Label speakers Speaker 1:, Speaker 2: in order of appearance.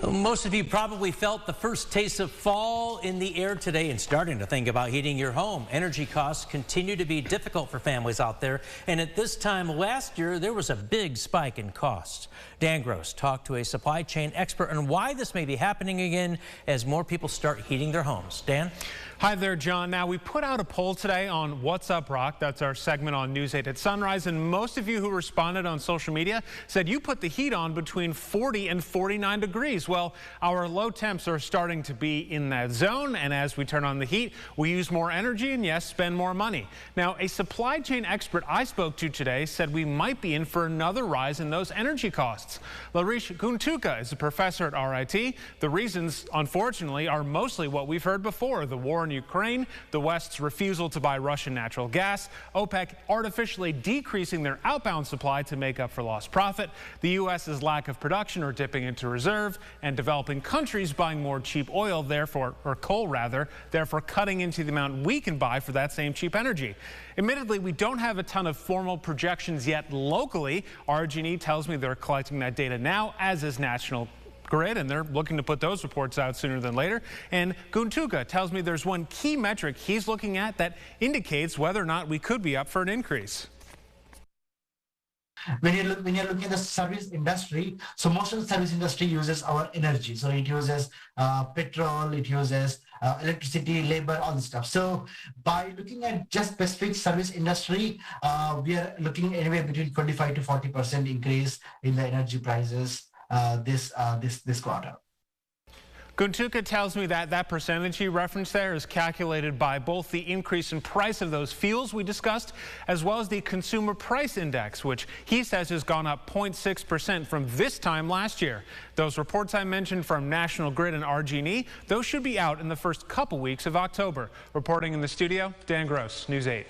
Speaker 1: Most of you probably felt the first taste of fall in the air today and starting to think about heating your home. Energy costs continue to be difficult for families out there, and at this time last year there was a big spike in costs. Dan Gross talked to a supply chain expert on why this may be happening again as more people start heating their homes. Dan?
Speaker 2: Hi there, John. Now, we put out a poll today on What's Up Rock. That's our segment on News 8 at Sunrise, and most of you who responded on social media said you put the heat on between 40 and 49 degrees. Well, our low temps are starting to be in that zone, and as we turn on the heat, we use more energy and, yes, spend more money. Now, a supply chain expert I spoke to today said we might be in for another rise in those energy costs. Larish Guntuka is a professor at RIT. The reasons, unfortunately, are mostly what we've heard before: the war in Ukraine, the West's refusal to buy Russian natural gas, OPEC artificially decreasing their outbound supply to make up for lost profit, the U.S.'s lack of production or dipping into reserve, and developing countries buying more cheap oil, or coal rather, therefore cutting into the amount we can buy for that same cheap energy. Admittedly, we don't have a ton of formal projections yet locally. RG&E tells me they're collecting that data now, as is National Grid, and they're looking to put those reports out sooner than later. And Guntuka tells me there's one key metric he's looking at that indicates whether or not we could be up for an increase.
Speaker 3: When you're looking at the service industry, so most of the service industry uses our energy. So it uses petrol, it uses electricity, labor, all this stuff. So by looking at just specific service industry, we are looking anywhere between 25 to 40% increase in the energy prices this quarter.
Speaker 2: Guntuka tells me that that percentage he referenced there is calculated by both the increase in price of those fuels we discussed, as well as the consumer price index, which he says has gone up 0.6% from this time last year. Those reports I mentioned from National Grid and RG&E, those should be out in the first couple weeks of October. Reporting in the studio, Dan Gross, News 8.